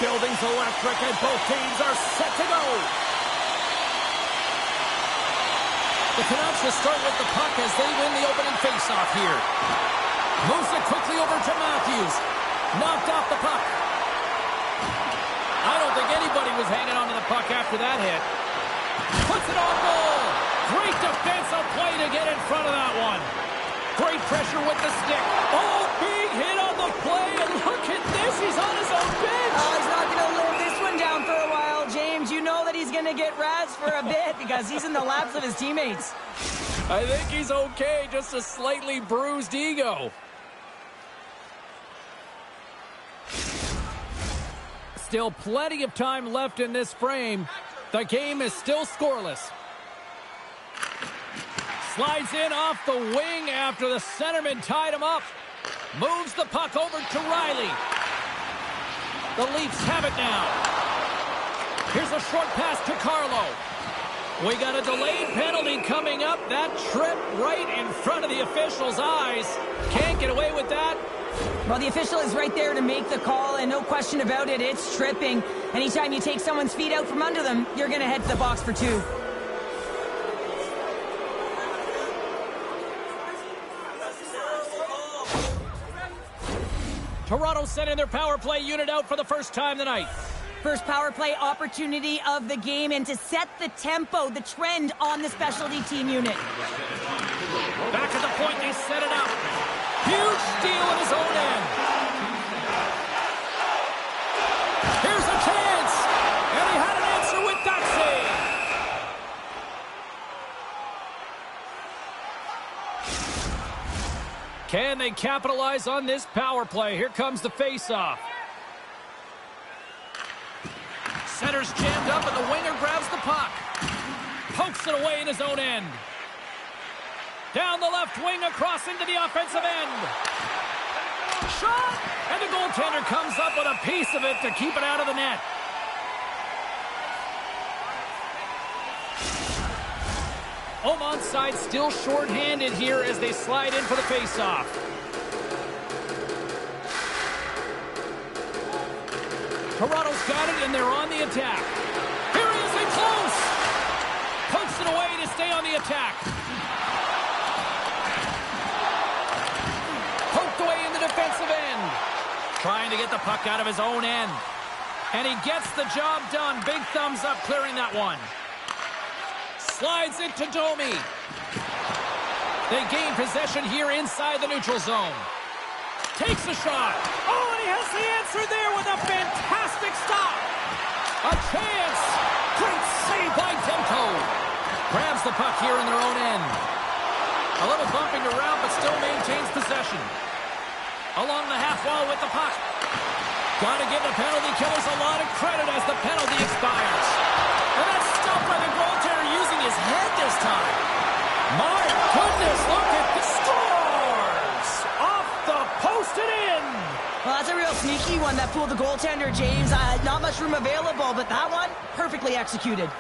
building's electric and both teams are set to go. The Canucks will start with the puck as they win the opening faceoff here. Moves it quickly over to Matthews. Knocked off the puck. I don't think anybody was hanging on to the puck after that hit. Puts it on goal. Great defensive play to get in front of that one. Great pressure with the stick. Oh, big hit on the play, and look at this. He's on his own bench. Oh, he's not going to live this one down for a while, James. You know that he's going to get razzed for a bit because he's in the laps of his teammates. I think he's okay, just a slightly bruised ego. Still plenty of time left in this frame. The game is still scoreless. Slides in off the wing after the centerman tied him up. Moves the puck over to Riley. The Leafs have it now. Here's a short pass to Carlo. We got a delayed penalty coming up. That trip right in front of the official's eyes. Can't get away with that. Well, the official is right there to make the call, and no question about it, it's tripping. Anytime you take someone's feet out from under them, you're going to head to the box for two. Toronto sending their power play unit out for the first time tonight. First power play opportunity of the game, and to set the tempo, the trend on the specialty team unit. Back at the point, they set it up. Huge steal in his own end. Here's a chance, and he had an answer with that save. Can they capitalize on this power play? Here comes the face-off. Center's jammed up, and the winger grabs the puck. Pokes it away in his own end. Down the left wing, across into the offensive end. Shot! And the goaltender comes up with a piece of it to keep it out of the net. Oman's side still short-handed here as they slide in for the face-off. Toronto's got it, and they're on the attack. Here he is, in close! Pokes it away to stay on the attack. Poked away in the defensive end. Trying to get the puck out of his own end. And he gets the job done. Big thumbs up clearing that one. Slides it to Domi. They gain possession here inside the neutral zone. Takes a shot. Oh, and he has the answer there with a fantastic stop. A chance. Great save by Demko. Grabs the puck here in their own end. A little bumping around, but still maintains possession. Along the half wall with the puck. Got to give the penalty killers a lot of credit as the penalty expires. And that's stopped by the goaltender using his head this time. My goodness, look at the scores! Off the post and in! Well, that's a real sneaky one that fooled the goaltender, James. Not much room available, but that one, perfectly executed.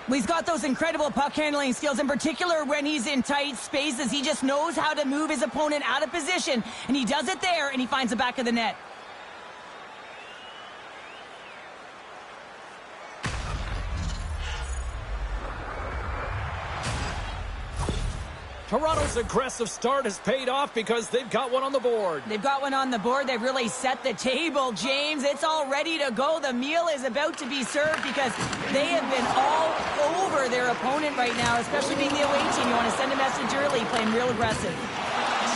Well, he's got those incredible puck handling skills, in particular when he's in tight spaces. He just knows how to move his opponent out of position, and he does it there, and he finds the back of the net. Toronto's aggressive start has paid off because they've got one on the board. They've got one on the board. They've really set the table, James. It's all ready to go. The meal is about to be served because they have been all over their opponent right now, especially being the away team. You want to send a message early, playing real aggressive.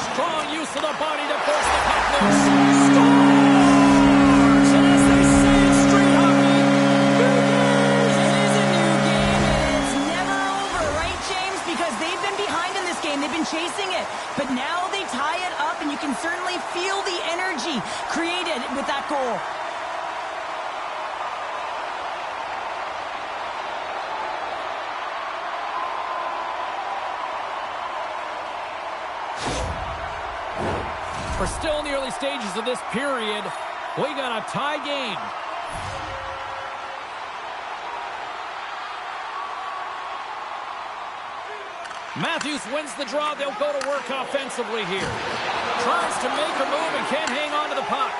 Strong use of the body to force the puck loose. Scores! And as they say in street hockey, it is a new game, and it's never over, right, James? Because they've been behind in this game. They've been chasing it, but now they tie it up, and you can certainly feel the energy created with that goal. We're still in the early stages of this period. We got a tie game. Matthews wins the draw. They'll go to work offensively here. Tries to make a move and can't hang on to the puck.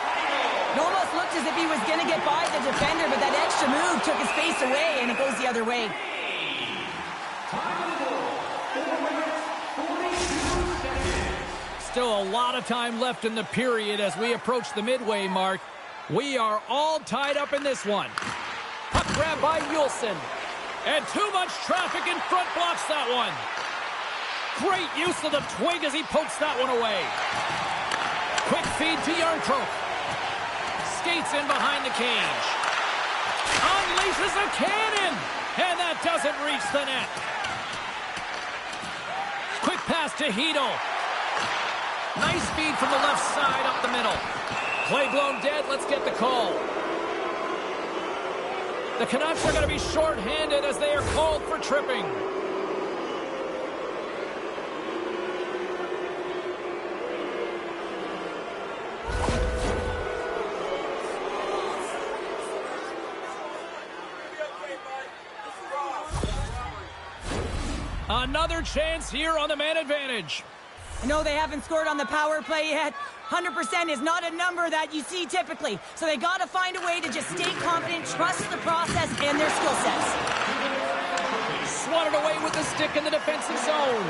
It almost looked as if he was going to get by the defender, but that extra move took his face away, and it goes the other way. Still a lot of time left in the period as we approach the midway mark. We are all tied up in this one. Puck grab by Yulson. And too much traffic in front blocks that one. Great use of the twig as he pokes that one away. Quick feed to Yarncroke. Skates in behind the cage. Unleashes a cannon. And that doesn't reach the net. Quick pass to Hedel. Nice feed from the left side up the middle. Play blown dead. Let's get the call. The Canucks are going to be short-handed as they are called for tripping. Another chance here on the man advantage. No, they haven't scored on the power play yet. 100% is not a number that you see typically. So they got to find a way to just stay confident, trust the process and their skill sets. Swatted away with the stick in the defensive zone.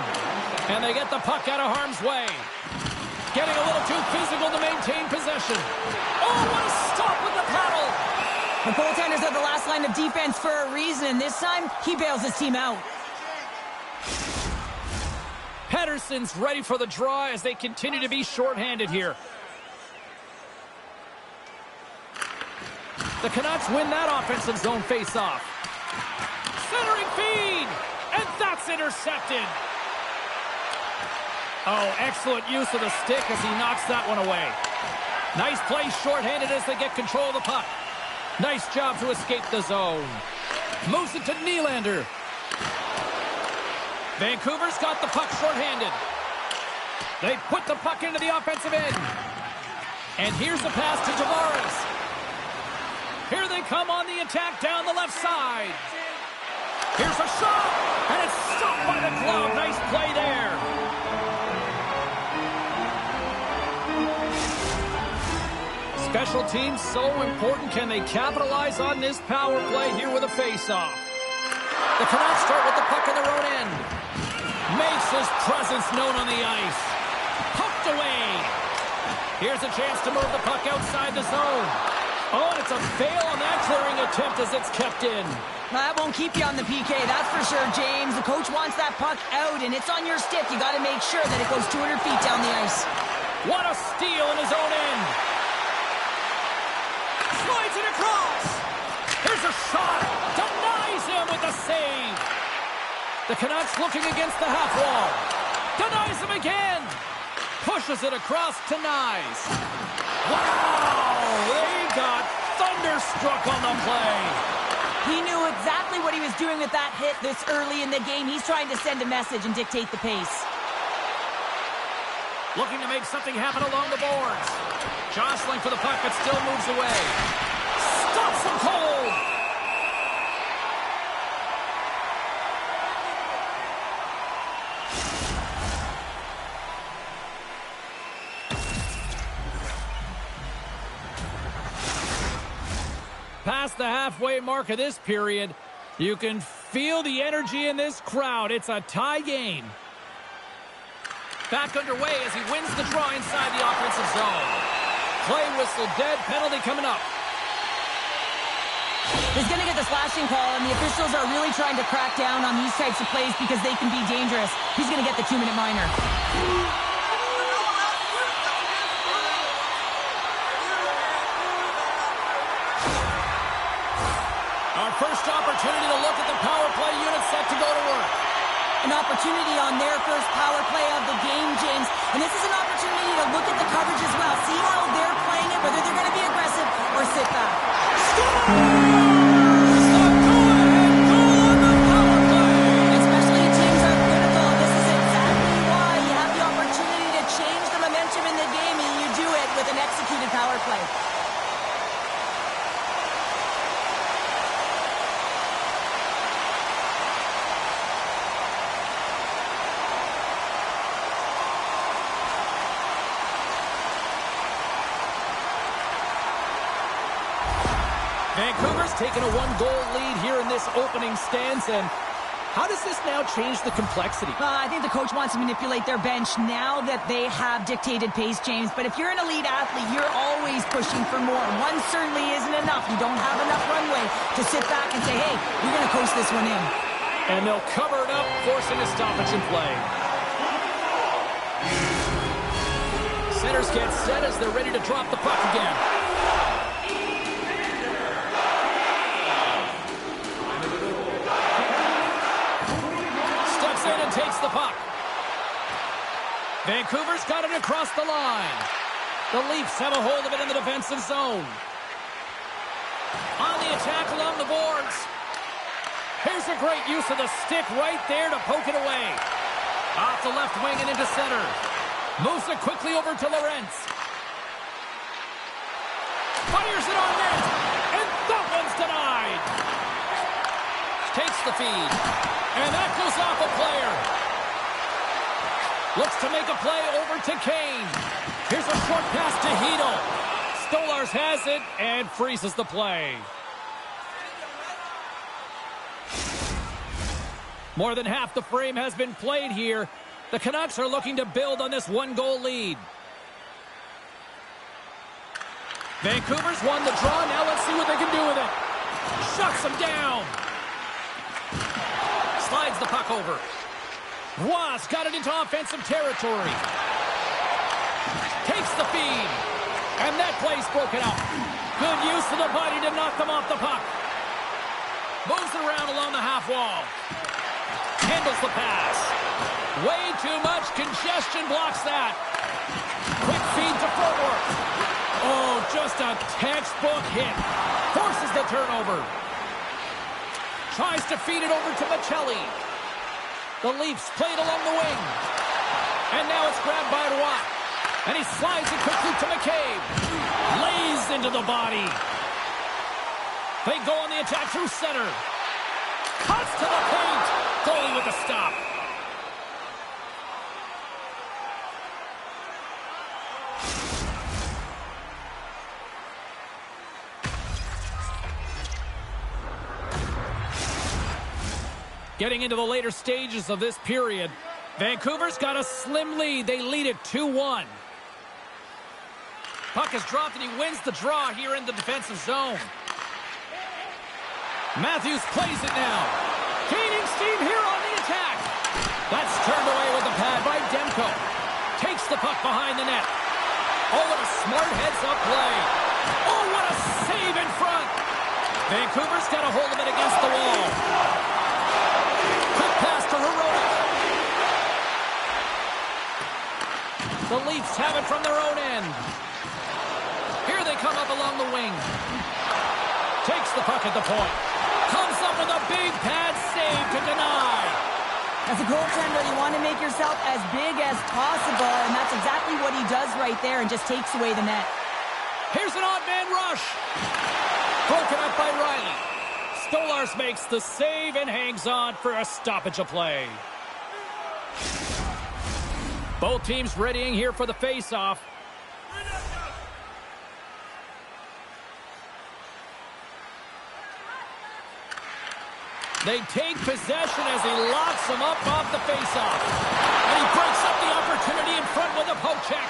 And they get the puck out of harm's way. Getting a little too physical to maintain possession. Oh, what a stop with the paddle! The goaltenders are the last line of defense for a reason. This time, he bails his team out. Pettersson's ready for the draw as they continue to be shorthanded here. The Canucks win that offensive zone face-off. Centering feed! And that's intercepted. Oh, excellent use of the stick as he knocks that one away. Nice play shorthanded as they get control of the puck. Nice job to escape the zone. Moves it to Nylander. Vancouver's got the puck shorthanded. They put the puck into the offensive end. And here's the pass to Tavares. Here they come on the attack down the left side. Here's a shot, and it's stopped by the glove. Nice play there. Special teams so important. Can they capitalize on this power play here with a face-off? The Canucks start with the puck in their own end. Makes his presence known on the ice. Poked away. Here's a chance to move the puck outside the zone. Oh, and it's a fail on that clearing attempt as it's kept in. That won't keep you on the PK, that's for sure, James. The coach wants that puck out, and it's on your stick. You got to make sure that it goes 200 feet down the ice. What a steal in his own end. Slides it across. Here's a shot. Denies him with the save. The Canucks looking against the half wall. Denies him again. Pushes it across to Nyes. Wow! They got thunderstruck on the play. He knew exactly what he was doing with that hit this early in the game. He's trying to send a message and dictate the pace. Looking to make something happen along the boards. Jostling for the puck, but still moves away. Stops him cold. Past the halfway mark of this period, you can feel the energy in this crowd. It's a tie game. Back underway as he wins the draw inside the offensive zone. Play whistle dead, penalty coming up. He's going to get the slashing call, and the officials are really trying to crack down on these types of plays because they can be dangerous. He's going to get the 2-minute minor. Our first opportunity to look at the power play unit set to go to work. An opportunity on their first power play of the game, James. And this is an opportunity to look at the coverage as well. See how they're playing it, whether they're going to be aggressive or sit back. Especially teams are critical. This is exactly why you have the opportunity to change the momentum in the game, and you do it with an executed power play. Vancouver's taken a one-goal lead here in this opening stanza. And how does this now change the complexity? I think the coach wants to manipulate their bench now that they have dictated pace, James. But if you're an elite athlete, you're always pushing for more. One certainly isn't enough. You don't have enough runway to sit back and say, hey, we're going to coast this one in. And they'll cover it up, forcing a stoppage in play. Centers get set as they're ready to drop the puck again. Steps in and takes the puck. Vancouver's got it across the line. The Leafs have a hold of it in the defensive zone. On the attack along the boards. Here's a great use of the stick right there to poke it away. Off the left wing and into center. Moves it quickly over to Lorentz. Fires it on net. And that one's denied. Takes the feed. And that goes off a player. Looks to make a play over to Kane. Here's a short pass to Hedl. Stolarz has it and freezes the play. More than half the frame has been played here. The Canucks are looking to build on this one-goal lead. Vancouver's won the draw. Now let's see what they can do with it. Shuts them down. Slides the puck over. Roy's got it into offensive territory. Takes the feed. And that play's broken up. Good use of the body to knock them off the puck. Moves it around along the half wall. Handles the pass. Way too much congestion blocks that. Quick feed to forward. Oh, just a textbook hit. Forces the turnover. Tries to feed it over to Michelli. The Leafs play it along the wing. And now it's grabbed by Roy. And he slides it quickly to McCabe. Lays into the body. They go on the attack through center. Cuts to the paint. Goalie with a stop. Getting into the later stages of this period, Vancouver's got a slim lead. They lead it 2-1. Puck is dropped and he wins the draw here in the defensive zone. Matthews plays it now. Gaining steam here on the attack. That's turned away with the pad by Demko. Takes the puck behind the net. Oh, what a smart heads-up play. Oh, what a save in front. Vancouver's got a hold of it against the wall. Quick pass to Heroic. The Leafs have it from their own end. Here they come up along the wing. Takes the puck at the point. Comes up with a big pad save to deny. As a goaltender, you want to make yourself as big as possible, and that's exactly what he does right there and just takes away the net. Here's an odd man rush. Broken up by Riley. Stolarz makes the save and hangs on for a stoppage of play. Both teams readying here for the face-off. They take possession as he locks them up off the faceoff. And he breaks up the opportunity in front with a poke check.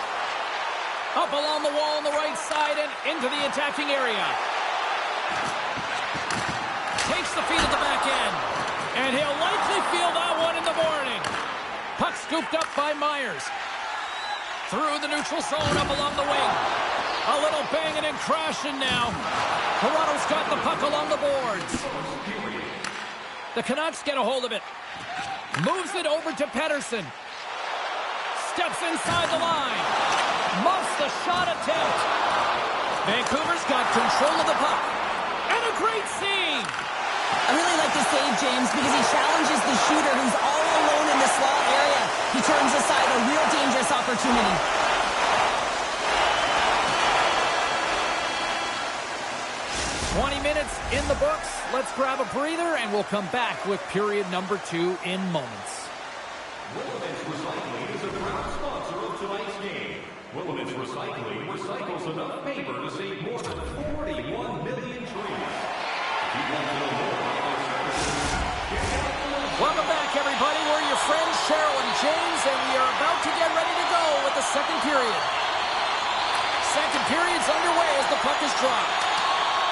Up along the wall on the right side and into the attacking area. Takes the feed at the back end. And he'll likely feel that one in the morning. Puck scooped up by Myers. Through the neutral zone up along the wing. A little banging and crashing now. Toronto's got the puck along the boards. The Canucks get a hold of it. Moves it over to Pettersson. Steps inside the line. Muffs the shot attempt. Vancouver's got control of the puck. And a great save. I really like this save, James, because he challenges the shooter who's all alone in the slot area. He turns aside a real dangerous opportunity. Minutes in the books. Let's grab a breather and we'll come back with period number 2 in moments. Willemits Recycling is a proud sponsor of tonight's game. Willemits Recycling recycles enough paper to save more than 41 million trees. Welcome back, everybody. We're your friends, Cheryl and James, and we are about to get ready to go with the second period. Second period's underway as the puck is dropped.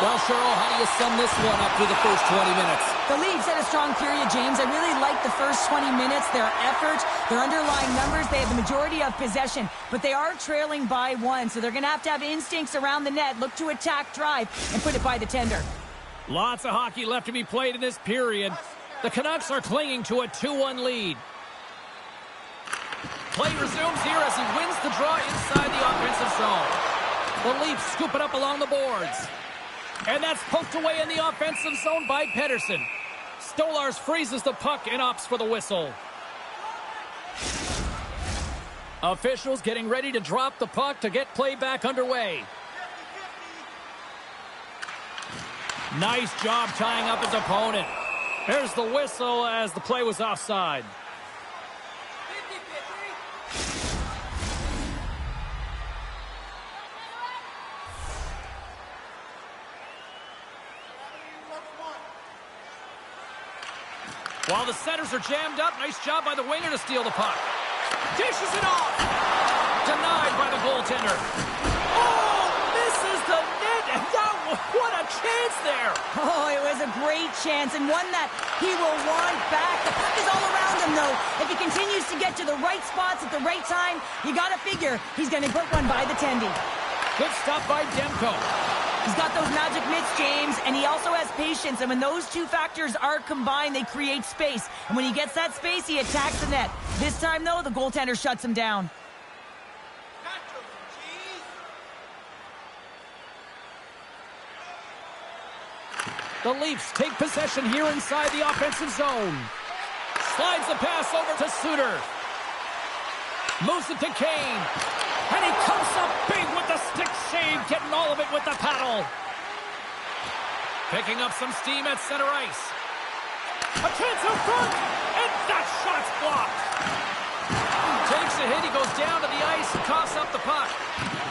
Well, Cheryl, how do you sum this one up through the first 20 minutes? The Leafs had a strong period, James. I really liked the first 20 minutes, their effort, their underlying numbers. They have the majority of possession, but they are trailing by one, so they're going to have instincts around the net, look to attack, drive, and put it by the tender. Lots of hockey left to be played in this period. The Canucks are clinging to a 2-1 lead. Play resumes here as he wins the draw inside the offensive zone. The Leafs scoop it up along the boards. And that's poked away in the offensive zone by Pettersson. Stolarz freezes the puck and opts for the whistle. Officials getting ready to drop the puck to get play back underway. Nice job tying up his opponent. There's the whistle as the play was offside. While the centers are jammed up, nice job by the winger to steal the puck. Dishes it off. Denied by the goaltender. Oh, misses the net, and what a chance there. Oh, it was a great chance, and one that he will want back. The puck is all around him, though. If he continues to get to the right spots at the right time, you got to figure he's going to put one by the tendy. Good stop by Demko. He's got those magic mitts, James, and he also has patience. And when those two factors are combined, they create space. And when he gets that space, he attacks the net. This time, though, the goaltender shuts him down. The Leafs take possession here inside the offensive zone. Slides the pass over to Suter. Moves it to Kane. And he comes up big with the stick save, getting all of it with the paddle. Picking up some steam at center ice. A chance out front, and that shot's blocked. Takes a hit, he goes down to the ice and coughs up the puck.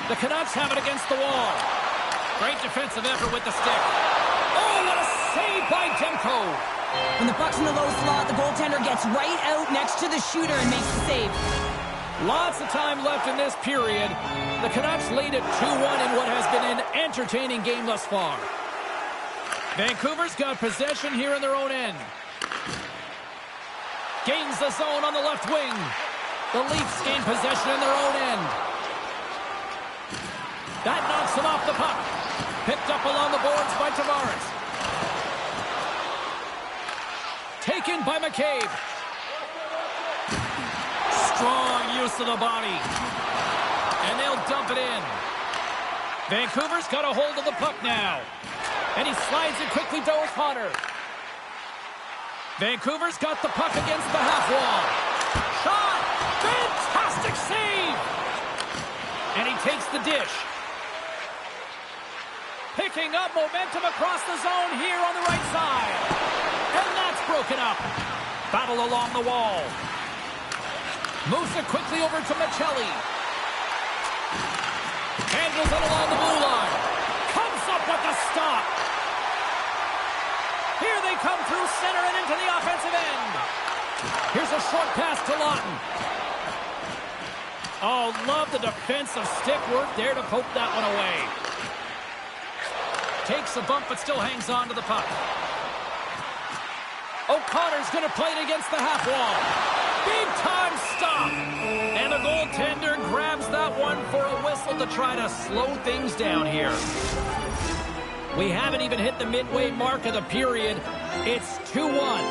The Canucks have it against the wall. Great defensive effort with the stick. Oh, what a save by Demko. When the puck's in the low slot, the goaltender gets right out next to the shooter and makes the save. Lots of time left in this period. The Canucks lead at 2-1 in what has been an entertaining game thus far. Vancouver's got possession here in their own end. Gains the zone on the left wing. The Leafs gain possession in their own end. That knocks him off the puck. Picked up along the boards by Tavares. Taken by McCabe. Strong use of the body. And they'll dump it in. Vancouver's got a hold of the puck now. And he slides it quickly to O'Connor. Vancouver's got the puck against the half wall. Shot! Fantastic save! And he takes the dish. Picking up momentum across the zone here on the right side. And that's broken up. Battle along the wall. Moves it quickly over to Michelli. Handles it along the blue line. Comes up with the stop. Here they come through center and into the offensive end. Here's a short pass to Lawton. Oh, love the defensive stick work there to poke that one away. Takes a bump but still hangs on to the puck. O'Connor's going to play it against the half wall. Big time stop. And the goaltender grabs that one for a whistle to try to slow things down here. We haven't even hit the midway mark of the period. It's 2-1.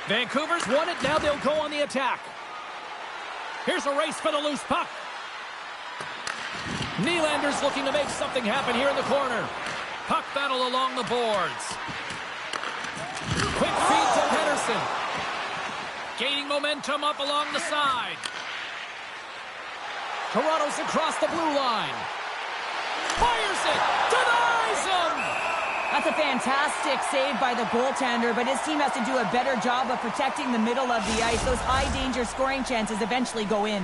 Vancouver's won it. Now they'll go on the attack. Here's a race for the loose puck. Nylander's looking to make something happen here in the corner. Puck battle along the boards. Quick feed to Pettersson. Gaining momentum up along the side. Toronto's across the blue line. Fires it. Denies him. That's a fantastic save by the goaltender, but his team has to do a better job of protecting the middle of the ice. Those high-danger scoring chances eventually go in.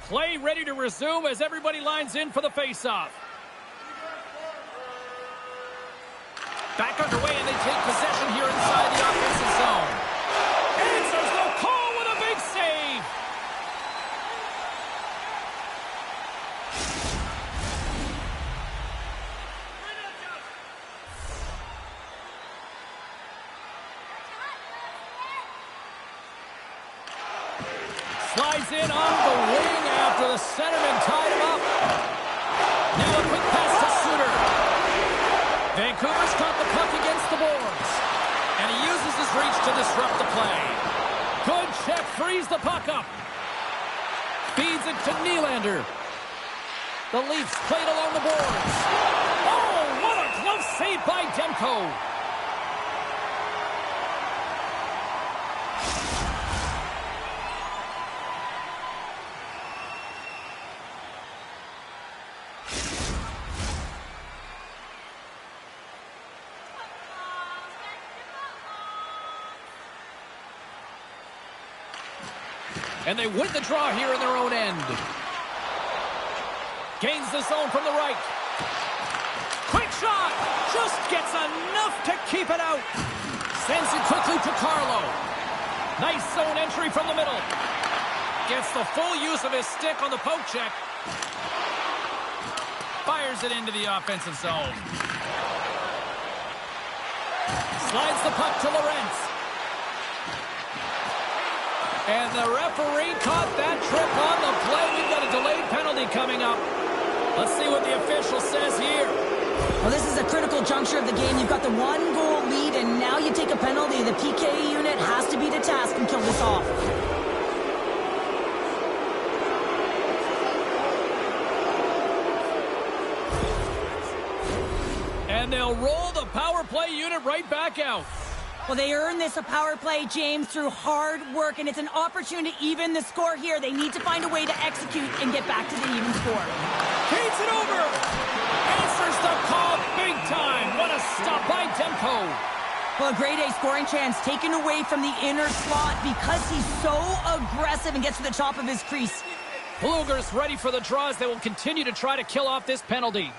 Play ready to resume as everybody lines in for the face-off. Back underway, and they take possession here inside the offensive zone. Answers the call with a big save. Slides in on the wing after the centerman tied him up. Now a quick pass to Suter. Vancouver's got the puck against the boards. And he uses his reach to disrupt the play. Good check, frees the puck up. Feeds it to Nylander. The Leafs played along the boards. Oh, what a glove save by Demko. And they win the draw here in their own end. Gains the zone from the right. Quick shot. Just gets enough to keep it out. Sends it quickly to Carlo. Nice zone entry from the middle. Gets the full use of his stick on the poke check. Fires it into the offensive zone. Slides the puck to Lorentz. And the referee caught that trip on the play. We've got a delayed penalty coming up. Let's see what the official says here. Well, this is a critical juncture of the game. You've got the 1-goal lead, and now you take a penalty. The PK unit has to be to task and kill this off. And they'll roll the power play unit right back out. Well, they earned this a power play, James, through hard work, and it's an opportunity to even the score here. They need to find a way to execute and get back to the even score. Feeds it over. Answers the call big time. What a stop by Demko. Well, a grade A scoring chance taken away from the inner slot because he's so aggressive and gets to the top of his crease. Blueger's ready for the draws. They will continue to try to kill off this penalty.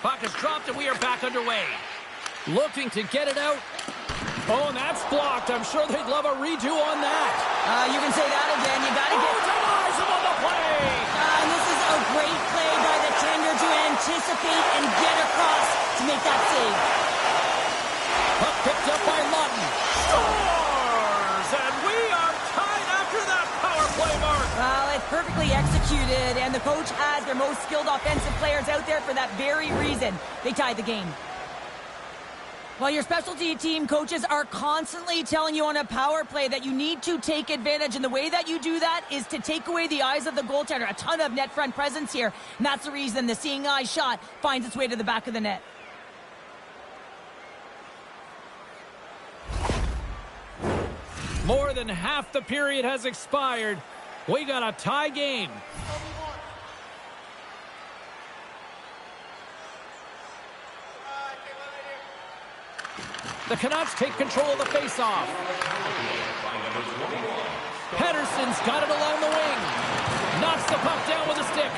Puck is dropped, and we are back underway. Looking to get it out. Oh, and that's blocked. I'm sure they'd love a redo on that. You can say that again. You got to get... denies him on the play. And this is a great play by the tender to anticipate and get across to make that save. Puck picked up by Lawton. Scores! And we are tied after that power play mark. Well, it's perfectly executed, and the coach has their most skilled offensive players out there for that very reason. They tied the game. Well, your specialty team coaches are constantly telling you on a power play that you need to take advantage, and the way that you do that is to take away the eyes of the goaltender. A ton of net front presence here, and that's the reason the seeing eye shot finds its way to the back of the net. More than half the period has expired. We got a tie game. The Canucks take control of the faceoff. Pettersson's got it along the wing. Knocks the puck down with a stick.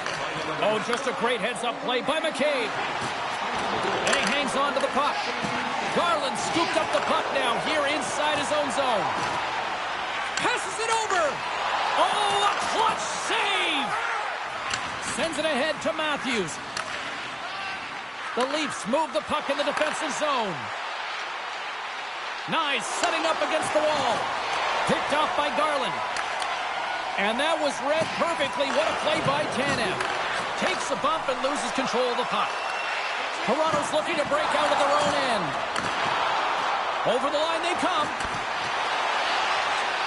Oh, just a great heads-up play by McCabe. And he hangs on to the puck. Garland scooped up the puck now here inside his own zone. Passes it over. Oh, a clutch save. Sends it ahead to Matthews. The Leafs move the puck in the defensive zone. Nice, setting up against the wall. Picked off by Garland. And that was read perfectly. What a play by Tanev. Takes a bump and loses control of the puck. Toronto's looking to break out of their own end. Over the line they come.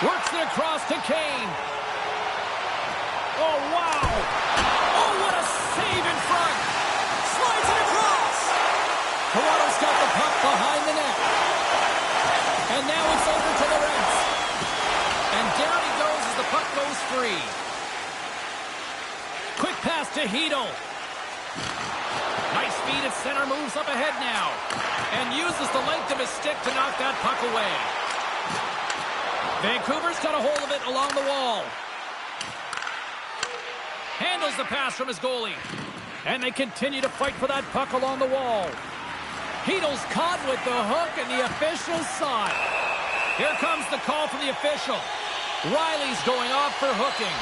Works it across to Kane. Oh, wow. Oh, what a save in front. Slides it across. Toronto's got the puck behind the net. And now it's over to Lorentz. And down he goes as the puck goes free. Quick pass to Hedel. Nice speed at center, moves up ahead now. And uses the length of his stick to knock that puck away. Vancouver's got a hold of it along the wall. Handles the pass from his goalie. And they continue to fight for that puck along the wall. Heedle's caught with the hook, and the officials saw it. Here comes the call from the official. Riley's going off for hooking.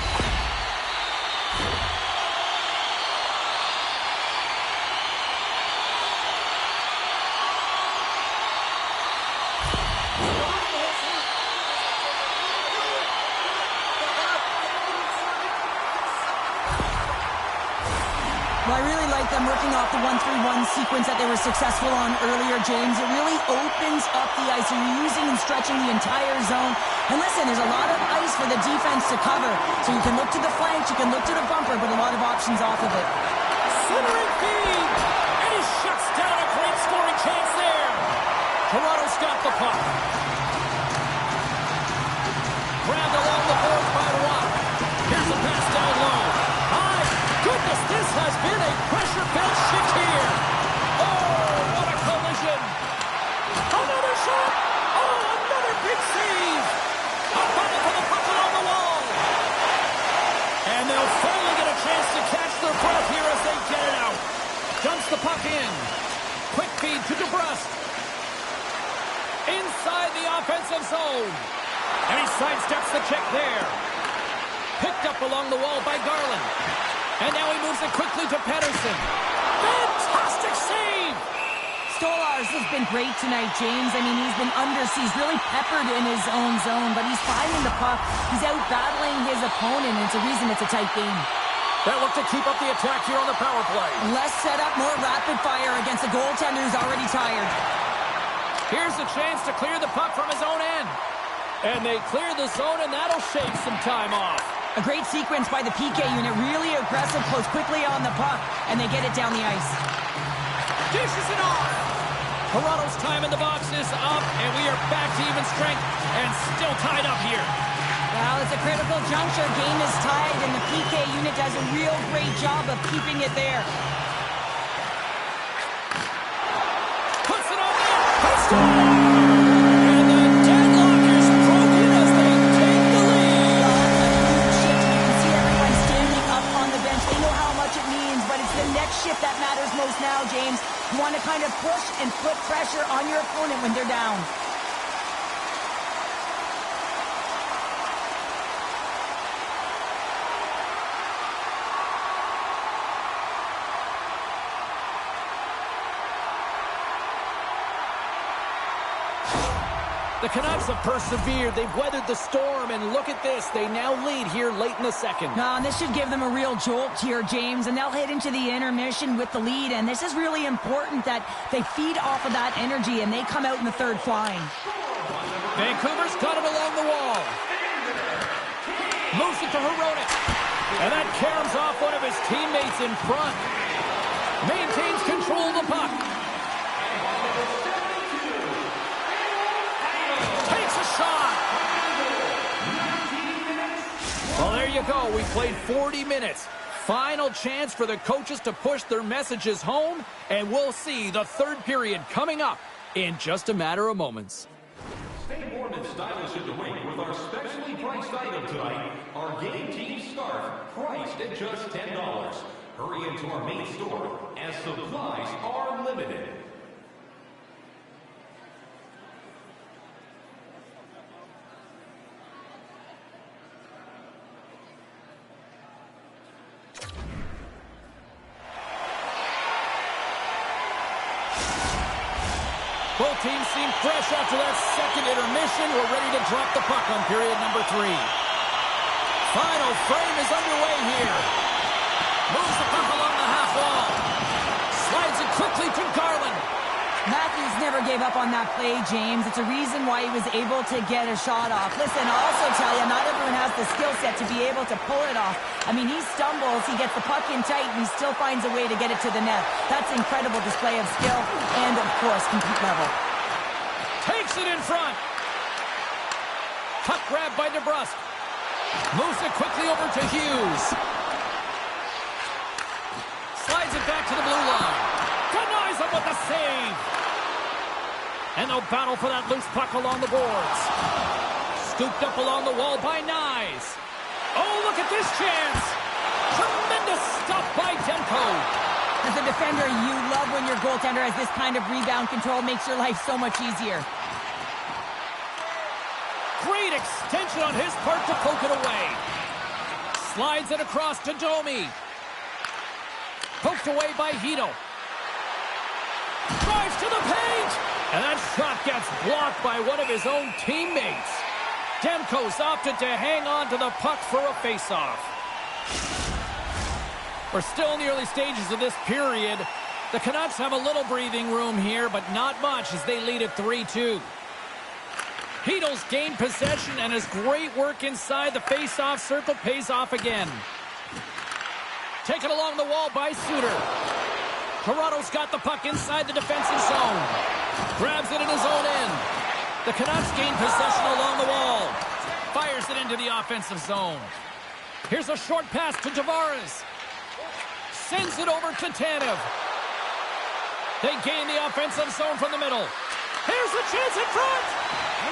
Well, I really like them working off the 1-3-1 sequence that they were successful on earlier, James. It really opens up the ice. You're using and stretching the entire zone. And listen, there's a lot of ice for the defense to cover. So you can look to the flanks, you can look to the bumper, but a lot of options off of it. Centering feed! And he shuts down a great scoring chance there. Toronto's got the puck. Grabbed along the boards by Watt. Here's a pass down low. Goodness, this has been a pressure-filled shift here. Oh, what a collision. Another shot. Oh, another big save. A battle for the puck along the wall. And they'll finally get a chance to catch their breath here as they get it out. Dumps the puck in. Quick feed to DeBrusque. Inside the offensive zone. And he sidesteps the check there. Picked up along the wall by Garland. And now he moves it quickly to Pettersson. Fantastic save! Stolarz has been great tonight, James. I mean, he's been undersized, really peppered in his own zone, but he's finding the puck. He's out battling his opponent, and it's a reason it's a tight game. They'll look to keep up the attack here on the power play. Less setup, more rapid fire against a goaltender who's already tired. Here's the chance to clear the puck from his own end. And they clear the zone, and that'll shave some time off. A great sequence by the PK unit, really aggressive, close quickly on the puck, and they get it down the ice. Dishes it off. Toronto's time in the box is up, and we are back to even strength and still tied up here. Well, it's a critical juncture. Game is tied, and the PK unit does a real great job of keeping it there. Puts it on there. He scores! And the deadlock is broken as they take the lead. You can see everyone standing up on the bench. They know how much it means, but it's the next shift that matters most now, James. You want to kind of push and put pressure on your opponent when they're down. The Canucks have persevered. They've weathered the storm, and look at this. They now lead here late in the second. And this should give them a real jolt here, James, and they'll head into the intermission with the lead, and this is really important that they feed off of that energy, and they come out in the third flying. Vancouver's got it along the wall. Moves it to Hronek. And that caroms off one of his teammates in front. Maintains control of the puck. Shot. Well, there you go. We played 40 minutes. Final chance for the coaches to push their messages home, and we'll see the third period coming up in just a matter of moments. Stay warm and stylish in the rink with our specially priced item tonight, our Game Team Scarf, priced at just $10. Hurry into our main store as supplies are limited. Both teams seem fresh after that second intermission. We're ready to drop the puck on period number 3. Final frame is underway here. Moves the puck along the half wall. Slides it quickly to Garland. Matthews never gave up on that play, James. It's a reason why he was able to get a shot off. Listen, I'll also tell you, not everyone has the skill set to be able to pull it off. I mean, he stumbles, he gets the puck in tight, and he still finds a way to get it to the net. That's incredible display of skill and, of course, compete level. Takes it in front. Puck grab by DeBrusque. Moves it quickly over to Hughes. Slides it back to the blue line. Denies him with the save. And they'll battle for that loose puck along the boards. Scooped up along the wall by Nyes. Oh, look at this chance. Stopped by Demko. As a defender, you love when your goaltender has this kind of rebound control. Makes your life so much easier. Great extension on his part to poke it away. Slides it across to Domi. Poked away by Hito. Drives to the paint. And that shot gets blocked by one of his own teammates. Demko's opted to hang on to the puck for a face-off. We're still in the early stages of this period. The Canucks have a little breathing room here, but not much as they lead at 3-2. Hito's gained possession, and his great work inside the face-off circle pays off again. Taken along the wall by Suter. Toronto's got the puck inside the defensive zone. Grabs it in his own end. The Canucks gain possession along the wall. Fires it into the offensive zone. Here's a short pass to Tavares. Sends it over to Tanev. They gain the offensive zone from the middle. Here's a chance in front.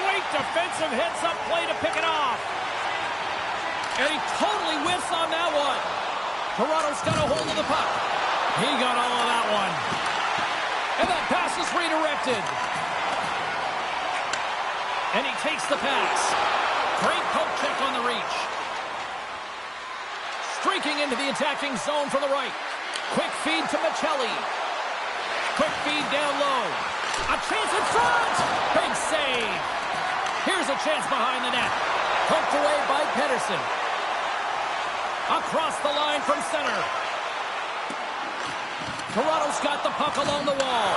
Great defensive heads-up play to pick it off. And he totally whiffs on that one. Toronto's got a hold of the puck. He got all of that one. And that pass is redirected. And he takes the pass. Great poke check on the reach. Streaking into the attacking zone from the right. Quick feed to Michelli. Quick feed down low. A chance in front. Big save. Here's a chance behind the net. Poked away by Pedersen. Across the line from center. Toronto's got the puck along the wall.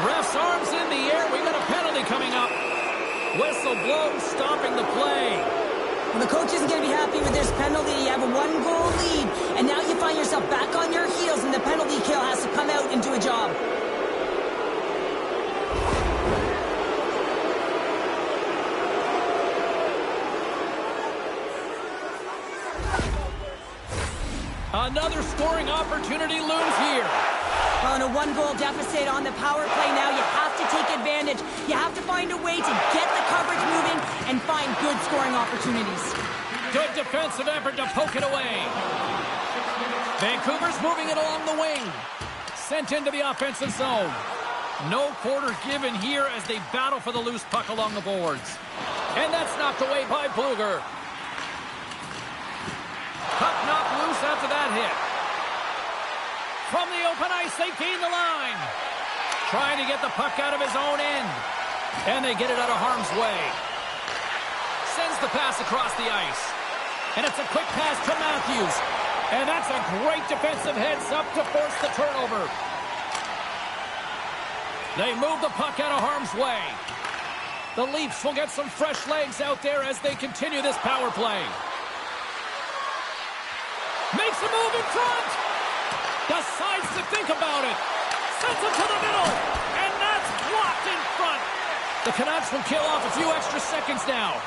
Ref's arms in the air. We got a penalty coming up. Whistle blows, stopping the play. Well, the coach isn't going to be happy with this penalty. You have a one-goal lead, and now you find yourself back on your heels, and the penalty kill has to come out and do a job. Another scoring opportunity looms here. Well, in a one-goal deficit on the power play now, you have to take advantage. You have to find a way to get the coverage moving and find good scoring opportunities. Good defensive effort to poke it away. Vancouver's moving it along the wing. Sent into the offensive zone. No quarter given here as they battle for the loose puck along the boards. And that's knocked away by Bluger. Puck knocked loose after that hit. From the open ice, they gain the line. Trying to get the puck out of his own end. And they get it out of harm's way. Sends the pass across the ice. And it's a quick pass to Matthews. And that's a great defensive heads-up to force the turnover. They move the puck out of harm's way. The Leafs will get some fresh legs out there as they continue this power play. Makes a move in front. Decides to think about it. Sends it to the middle. And that's blocked in front. The Canucks will kill off a few extra seconds now.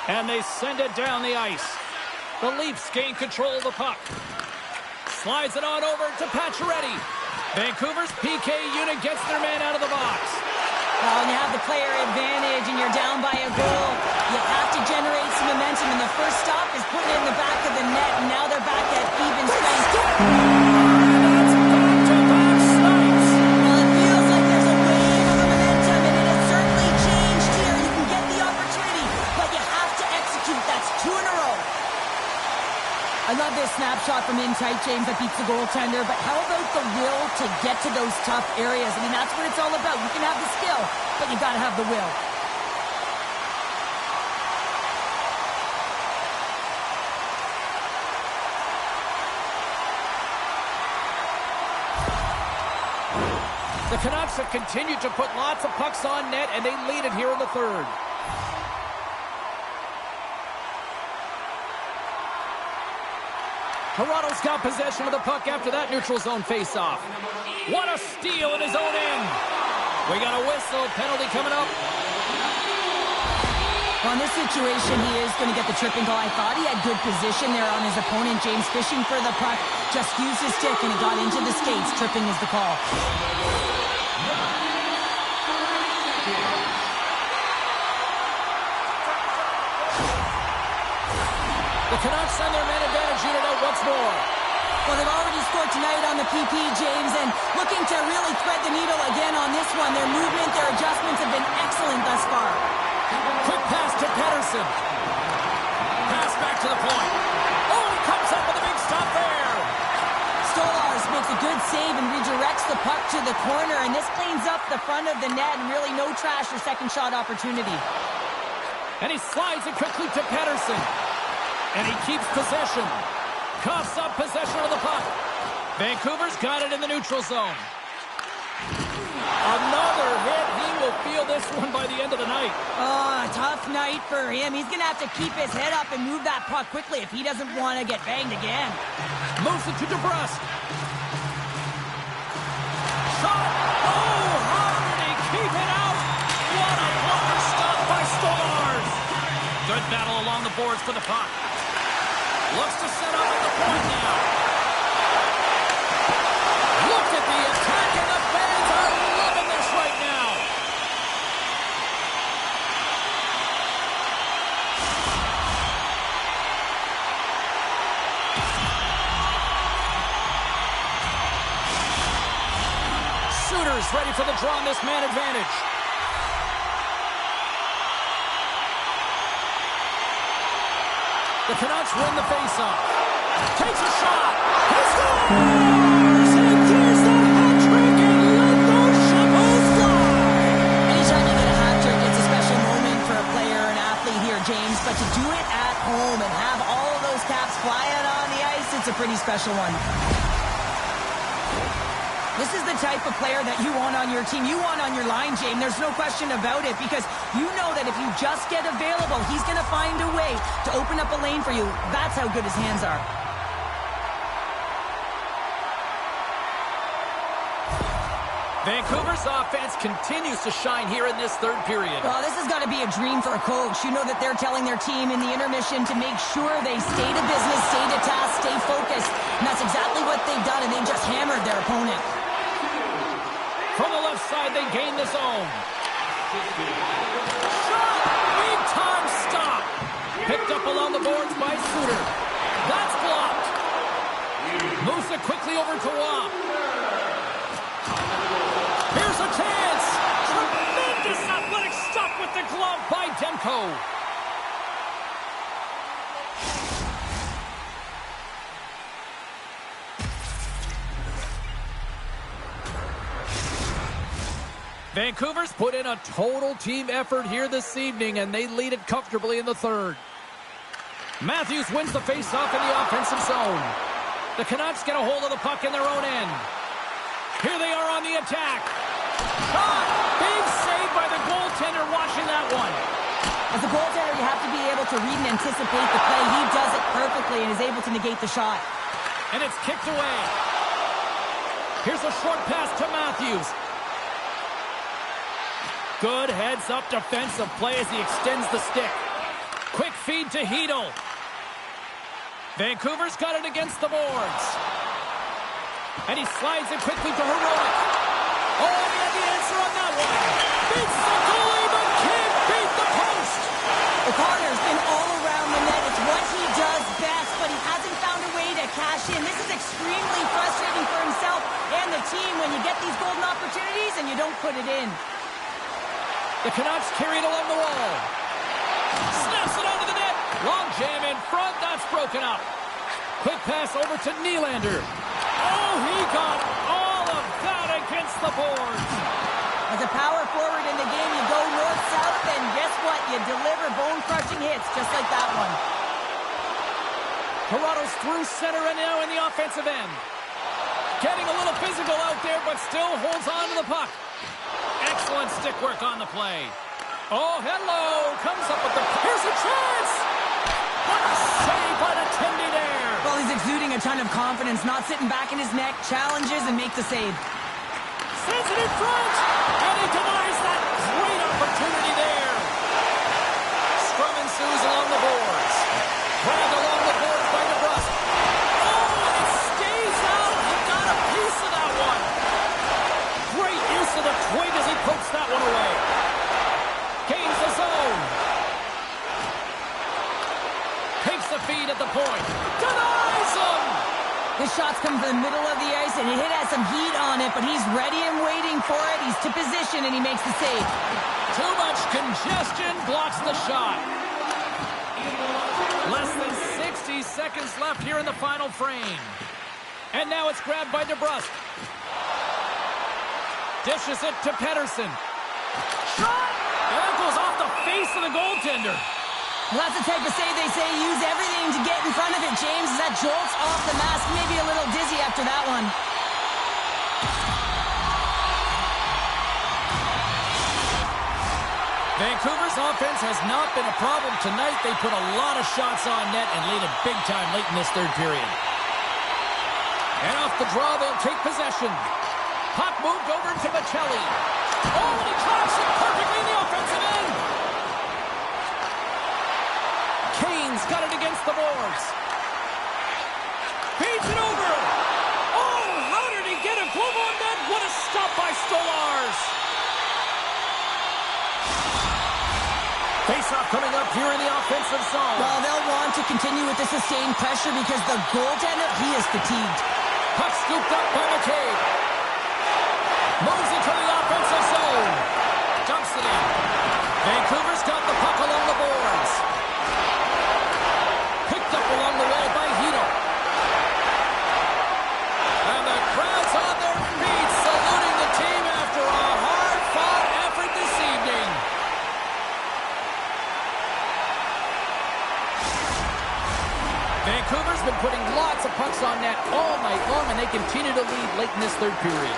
And they send it down the ice. The Leafs gain control of the puck. Slides it on over to Pacioretty. Vancouver's PK unit gets their man out of the box. Well, when you have the player advantage and you're down by a goal, you have to generate some momentum. And the first stop is putting it in the back of the net. And now they're back at even strength. That's back-to-back snipes. Well, it feels like there's a wave of momentum, and it has certainly changed here. You can get the opportunity, but you have to execute. That's 2 in a row. I love this snapshot from in tight, James, that beats the goaltender. But how about the will to get to those tough areas? I mean, that's what it's all about. You can have the skill, but you got to have the will. The Canucks have continued to put lots of pucks on net, and they lead it here in the third. Toronto's got possession of the puck after that neutral zone faceoff. What a steal in his own end. We got a whistle. Penalty coming up. Well, in this situation, he is going to get the tripping call. I thought he had good position there on his opponent. James fishing for the puck. Just used his stick, and it got into the skates. Tripping is the call. The Canucks send their man advantage unit out once more. Well, they've already scored tonight on the PP, James, and looking to really thread the needle again on this one. Their movement, their adjustments have been excellent thus far. Quick pass to Pettersson. Pass back to the point. Oh, he comes up with a big stop there. Stolarz makes a good save and redirects the puck to the corner, and this cleans up the front of the net and really no trash or second shot opportunity. And he slides it quickly to Pettersson. And he keeps possession. Coughs up possession of the puck. Vancouver's got it in the neutral zone. Another hit. He will feel this one by the end of the night. Oh, a tough night for him. He's going to have to keep his head up and move that puck quickly if he doesn't want to get banged again. Moves it to DeBrusque. Shot. Oh, how did he keep it out? What a blocker stop by Stolarz. Good battle along the boards for the puck. Looks to set up at the point now. Look at the attack, and the fans are loving this right now. Suter's ready for the draw on this man advantage. The Canucks win the faceoff. Takes a shot. He scores! And there's the hat trick, and let those shovels fly. Anytime you get a hat trick, it's a special moment for a player, an athlete here, James. But to do it at home and have all of those caps fly out on the ice, it's a pretty special one. This is the type of player that you want on your team. You want on your line, James. There's no question about it because you know that if you just get available, he's going to find a way to open up a lane for you. That's how good his hands are. Vancouver's offense continues to shine here in this third period. Well, this has got to be a dream for a coach. You know that they're telling their team in the intermission to make sure they stay to business, stay to task, stay focused. And that's exactly what they've done, and they've just hammered their opponent. From the left side, they gain the zone. Shot! Big time stop. Picked up along the boards by Suter. That's blocked. Moves it quickly over to Waugh. Here's a chance. Tremendous athletic stop with the glove by Demko. Vancouver's put in a total team effort here this evening, and they lead it comfortably in the third. Matthews wins the faceoff in the offensive zone. The Canucks get a hold of the puck in their own end. Here they are on the attack. Shot! Big save by the goaltender watching that one. As a goaltender, you have to be able to read and anticipate the play. He does it perfectly and is able to negate the shot. And it's kicked away. Here's a short pass to Matthews. Good heads-up defensive play as he extends the stick. Quick feed to Hedl. Vancouver's got it against the boards. And he slides it quickly to Heroic. Oh, he had the answer on that one. Beats the goalie, but can't beat the post. O'Connor's been all around the net. It's what he does best, but he hasn't found a way to cash in. This is extremely frustrating for himself and the team when you get these golden opportunities and you don't put it in. The Canucks carry it along the wall. Snaps it onto the net. Long jam in front. That's broken up. Quick pass over to Nylander. Oh, he got all of that against the boards. As a power forward in the game, you go north-south, and guess what? You deliver bone-crushing hits just like that one. Toronto's through center and now in the offensive end. Getting a little physical out there, but still holds on to the puck. Excellent stick work on the play. Oh, hello. Comes up with the... Here's a chance! What a save by the Tendy there. Well, he's exuding a ton of confidence, not sitting back in his neck, challenges and makes the save. Sends it in front, and he denies that great opportunity there. Scrum ensues along the boards. Dragged along the boards by DeBrusque. Oh, and it stays out. He got a piece of that one. Great use of the twig as he pokes that one away. Gains the zone. Takes the feed at the point. Denies him. This shot's coming from the middle of the ice, and it has some heat on it, but he's ready and waiting for it. He's to position, and he makes the save. Too much congestion blocks the shot. Less than 60 seconds left here in the final frame. And now it's grabbed by DeBrusque. Dishes it to Pettersson. Shot! And that goes off the face of the goaltender. Well, that's the type of save they say use everything to get in front of it, James. As that jolts off the mask, maybe a little dizzy after that one. Vancouver's offense has not been a problem tonight. They put a lot of shots on net and lead it big time late in this third period. And off the draw, they'll take possession. Puck moved over to Michelli. Oh, and he tracks it perfectly in the offensive end. Kane's got it against the boards. Feeds it over. Oh, how did he get it? Glove on net. What a stop by Stolarz. Face-off coming up here in the offensive zone. Well, they'll want to continue with the sustained pressure because the goaltender, he is fatigued. Puck scooped up by McCabe. Moves into the offensive zone. Dumps it in. Vancouver's got the puck along the boards. Picked up along the wall by Hito. And the crowd's on their feet, saluting the team after a hard-fought effort this evening. Vancouver's been putting lots of pucks on net all night long, and they continue to lead late in this third period.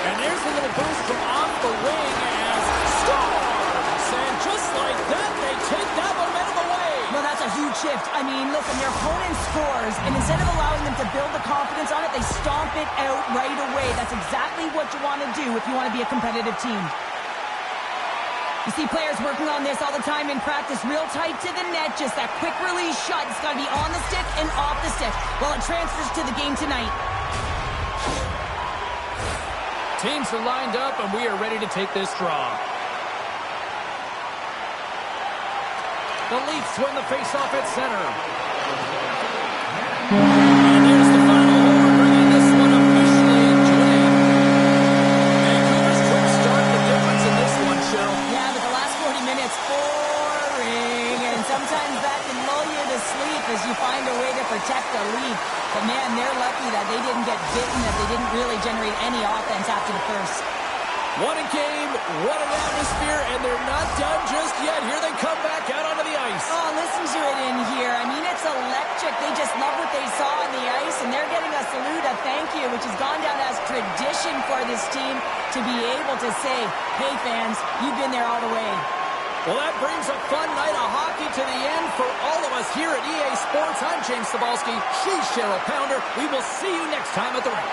And there's a little boost from off the wing as scores! And just like that, they take that momentum away. Well, that's a huge shift. I mean, listen, their opponent scores, and instead of allowing them to build the confidence on it, they stomp it out right away. That's exactly what you want to do if you want to be a competitive team. You see players working on this all the time in practice, real tight to the net, just that quick release shot. It's got to be on the stick and off the stick. Well, it transfers to the game tonight. Teams are lined up, and we are ready to take this draw. The Leafs win the faceoff at center. And there's the final horn, bringing this one officially to an end. Vancouver's quick start, the difference in this one, Cheryl. Yeah, but the last 40 minutes, boring. And sometimes that can lull you to sleep as you find a way to protect the lead. But man, they're lucky that they didn't get bitten, that they didn't really generate any offense after the first. What a game, what an atmosphere, and they're not done just yet. Here they come back out onto the ice. Oh, listen to it in here. I mean, it's electric. They just love what they saw on the ice, and they're getting a salute, a thank you, which has gone down as tradition for this team to be able to say, hey, fans, you've been there all the way. Well, that brings a fun night of hockey to the end for all of us here at EA Sports. I'm James Cebulski. She's Cheryl Pounder. We will see you next time at the rink.